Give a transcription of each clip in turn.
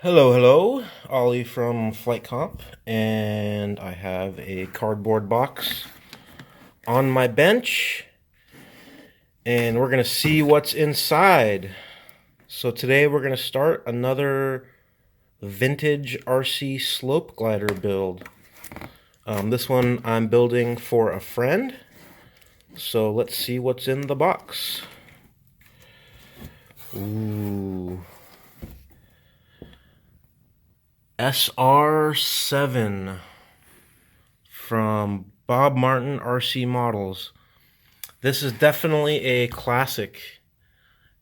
Hello, Ollie from flightcomp, and I have a cardboard box on my bench, and we're gonna see what's inside. So today we're gonna start another vintage RC slope glider build. This one I'm building for a friend, so let's see what's in the box. Ooh. SR-7 from Bob Martin RC Models. This is definitely a classic,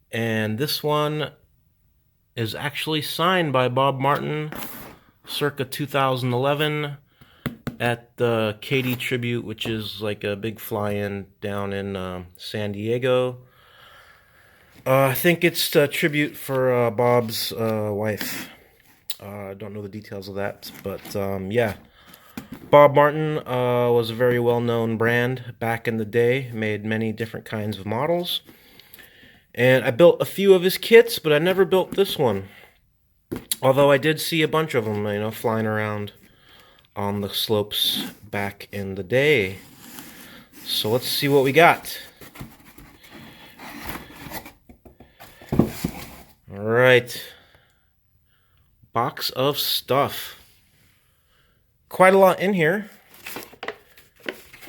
and this one is actually signed by Bob Martin circa 2011 at the Katy Tribute, which is like a big fly-in down in San Diego. I think it's a tribute for Bob's wife. I don't know the details of that, but yeah. Bob Martin was a very well-known brand back in the day, made many different kinds of models. And I built a few of his kits, but I never built this one. Although I did see a bunch of them, flying around on the slopes back in the day. So let's see what we got. All right. Box of stuff. Quite a lot in here.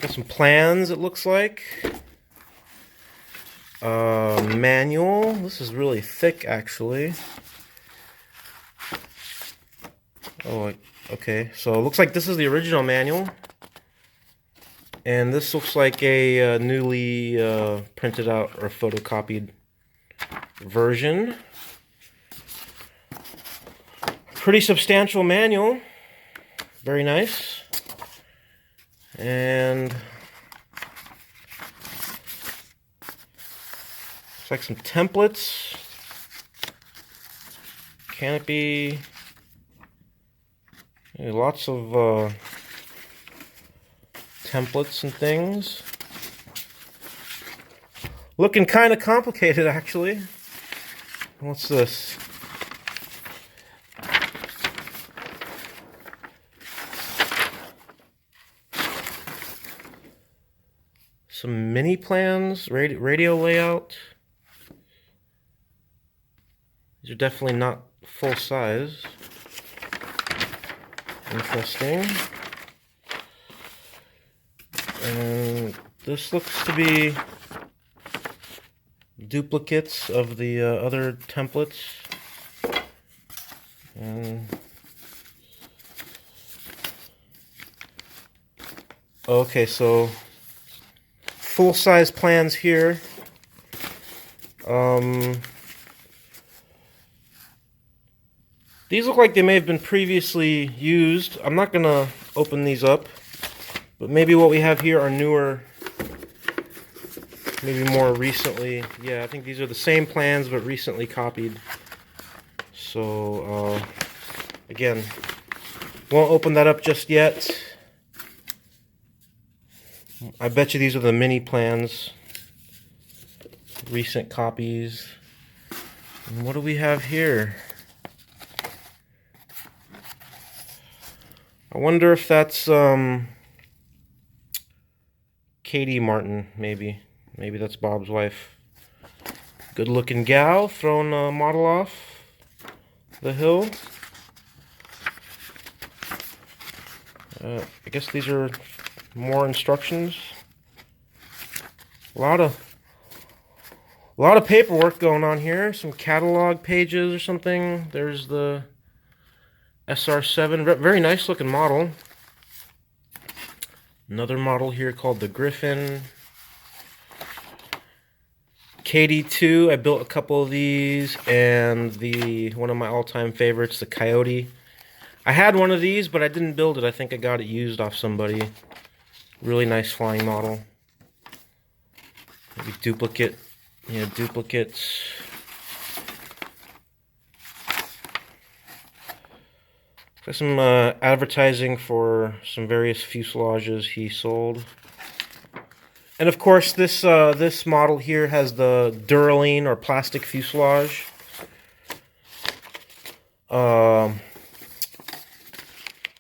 Got some plans, it looks like. Manual. This is really thick, actually. Oh, okay. So it looks like this is the original manual. And this looks like a newly printed out or photocopied version. Pretty substantial manual. Very nice. And looks like some templates. Canopy. Lots of templates and things. Looking kind of complicated, actually. What's this? Some mini plans, radio layout. These are definitely not full size. Interesting. And this looks to be duplicates of the other templates. And okay, so full-size plans here. These look like they may have been previously used. I'm not going to open these up, but maybe what we have here are newer, maybe more recently. Yeah, I think these are the same plans, but recently copied. So, again, won't open that up just yet. I bet you these are the mini plans, recent copies. And what do we have here? I wonder if that's Katie Martin, maybe. Maybe that's Bob's wife. Good looking gal throwing a model off the hill. I guess these are more instructions. A lot of paperwork going on here. Some catalog pages or something. There's the SR-7. Very nice looking model. Another model here called the Griffin. KD2. I built a couple of these, and one of my all-time favorites, the Coyote. I had one of these, but I didn't build it. I think I got it used off somebody. Really nice flying model. Maybe duplicate. Yeah, duplicates. Got some advertising for some various fuselages he sold. And of course, this model here has the duralene or plastic fuselage.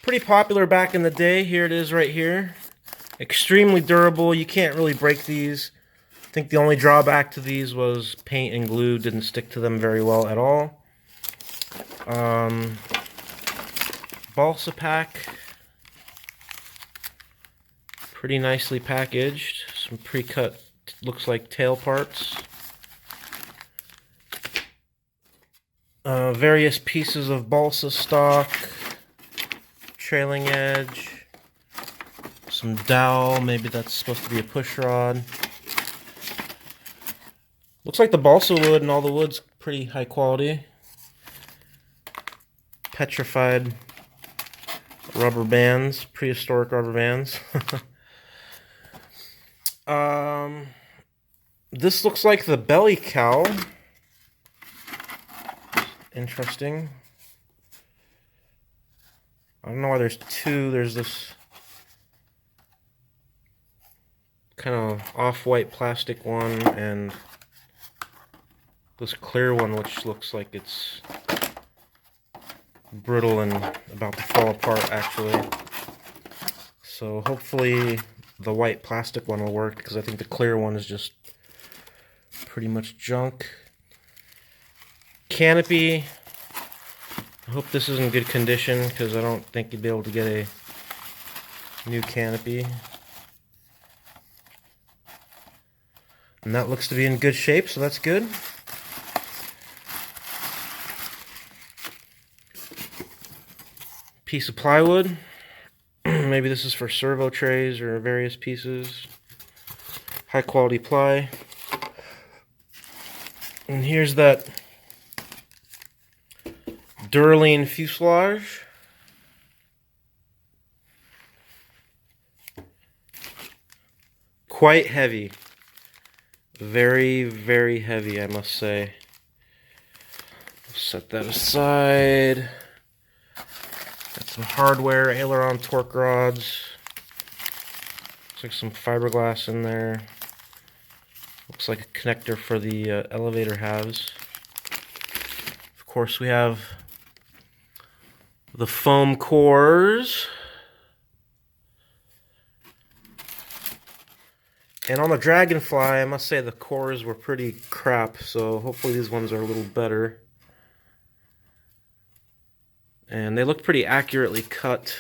Pretty popular back in the day. Here it is right here. Extremely durable. You can't really break these. I think the only drawback to these was paint and glue didn't stick to them very well at all. Balsa pack. Pretty nicely packaged. Some pre-cut, looks like tail parts. Various pieces of balsa stock. Trailing edge. Some dowel, maybe that's supposed to be a push rod. Looks like the balsa wood and all the wood's pretty high quality. Petrified rubber bands, prehistoric rubber bands. This looks like the belly cowl. Interesting. I don't know why there's two. There's this kind of off-white plastic one and this clear one, which looks like it's brittle and about to fall apart, actually. So hopefully the white plastic one will work, because I think the clear one is just pretty much junk. Canopy. I hope this is in good condition, because I don't think you'd be able to get a new canopy. And that looks to be in good shape, so that's good. Piece of plywood. Maybe this is for servo trays or various pieces. High quality ply. And here's that duralene fuselage. Quite heavy. Very, very heavy, I must say. Set that aside. Got some hardware, aileron torque rods. Looks like some fiberglass in there. Looks like a connector for the elevator halves. Of course, we have the foam cores. And on the Dragonfly, I must say the cores were pretty crap, so hopefully these ones are a little better. And they look pretty accurately cut.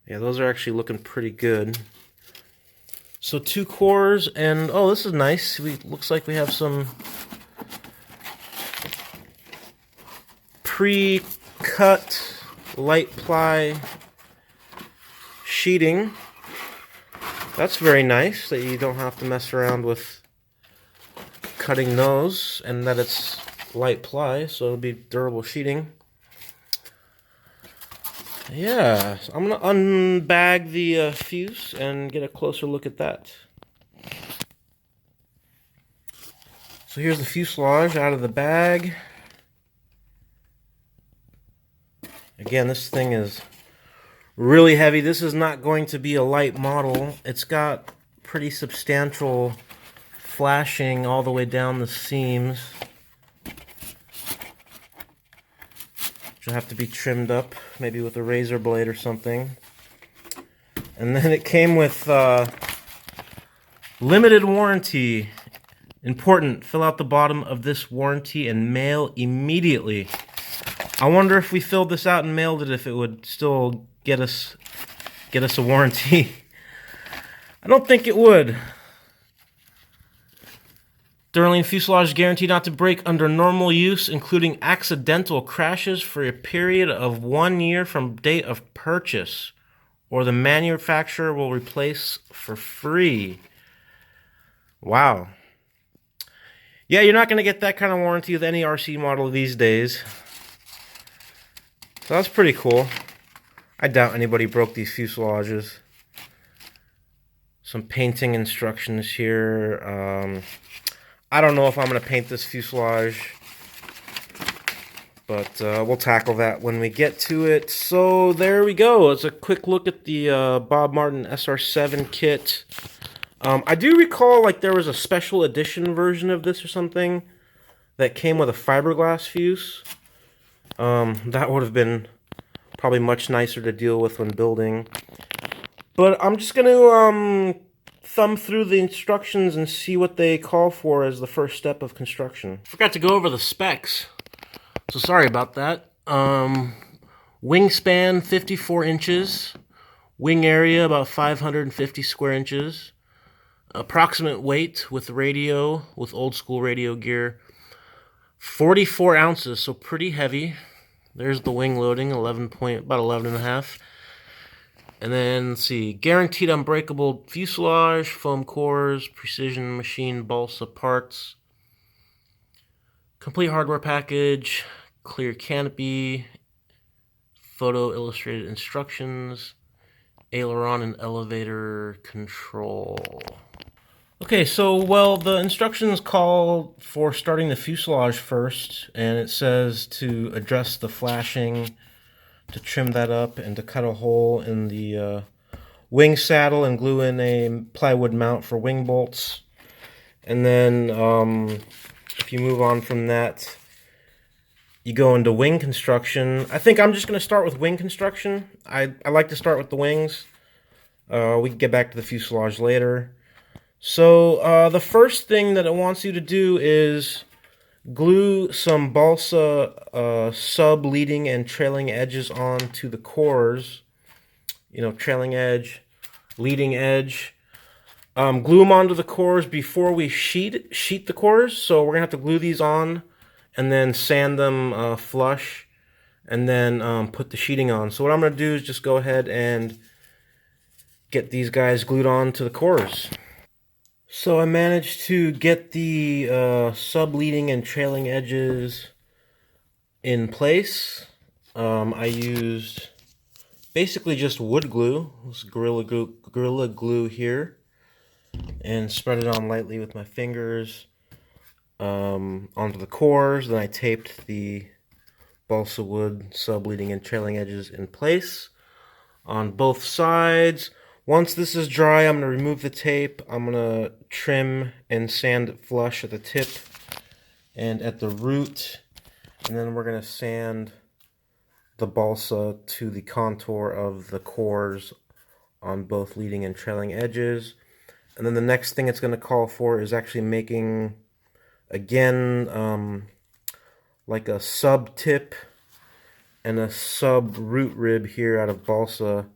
Yeah, those are actually looking pretty good. So 2 cores, and oh, this is nice. Looks like we have some pre-cut light ply sheeting. That's very nice that you don't have to mess around with cutting those, and that it's light ply, so it'll be durable sheeting. Yeah, so I'm gonna unbag the fuse and get a closer look at that. So here's the fuselage out of the bag. Again, this thing is really heavy. This is not going to be a light model. It's got pretty substantial flashing all the way down the seams, which will have to be trimmed up, maybe with a razor blade or something. And then it came with limited warranty. Important, fill out the bottom of this warranty and mail immediately. I wonder if we filled this out and mailed it, if it would still get us a warranty. I don't think it would. Duralene fuselage guaranteed not to break under normal use, including accidental crashes, for a period of 1 year from date of purchase, or the manufacturer will replace for free. Wow. Yeah, you're not going to get that kind of warranty with any RC model these days. So that's pretty cool. I doubt anybody broke these fuselages. Some painting instructions here. I don't know if I'm going to paint this fuselage, but we'll tackle that when we get to it. So there we go. It's a quick look at the Bob Martin SR-7 kit. I do recall like there was a special edition version of this or something that came with a fiberglass fuse. That would have been probably much nicer to deal with when building. But I'm just going to thumb through the instructions and see what they call for as the first step of construction. Forgot to go over the specs, so sorry about that. Wingspan 54 inches, wing area about 550 square inches, approximate weight with radio, with old school radio gear, 44 ounces, so pretty heavy. There's the wing loading, about 11 and a half. And then, let's see, guaranteed unbreakable fuselage, foam cores, precision machine balsa parts, complete hardware package, clear canopy, photo illustrated instructions, aileron and elevator control. Okay, so, well, the instructions call for starting the fuselage first, and it says to adjust the flashing, to trim that up, and to cut a hole in the wing saddle and glue in a plywood mount for wing bolts. And then if you move on from that, you go into wing construction. I think I'm just going to start with wing construction. I like to start with the wings. We can get back to the fuselage later. So the first thing that it wants you to do is glue some balsa sub-leading and trailing edges onto the cores. You know, trailing edge, leading edge. Glue them onto the cores before we sheet the cores. So we're going to have to glue these on and then sand them flush and then put the sheeting on. So what I'm going to do is just go ahead and get these guys glued on to the cores. So I managed to get the sub-leading and trailing edges in place. I used basically just wood glue, this Gorilla Glue here, and spread it on lightly with my fingers onto the cores. Then I taped the balsa wood sub-leading and trailing edges in place on both sides. Once this is dry, I'm going to remove the tape. I'm going to trim and sand it flush at the tip and at the root. And then we're going to sand the balsa to the contour of the cores on both leading and trailing edges. And then the next thing it's going to call for is actually making, again, like a sub tip and a sub root rib here out of balsa.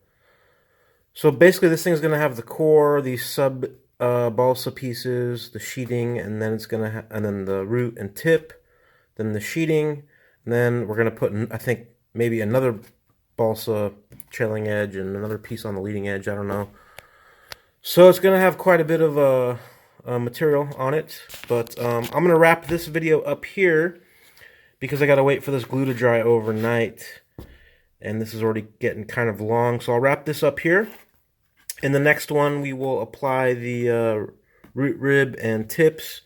So basically this thing's going to have the core, these sub balsa pieces, the sheeting, and then it's going to and then the root and tip, then the sheeting, and then we're going to put, I think, maybe another balsa trailing edge and another piece on the leading edge, I don't know. So it's going to have quite a bit of material on it, but I'm going to wrap this video up here because I got to wait for this glue to dry overnight. And this is already getting kind of long, so I'll wrap this up here. In the next one, we will apply the root rib and tips,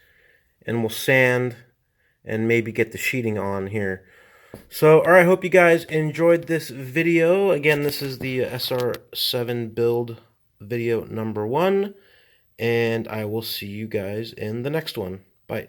and we'll sand and maybe get the sheeting on here. So, alright, I hope you guys enjoyed this video. Again, this is the SR-7 build video number 1, and I will see you guys in the next one. Bye.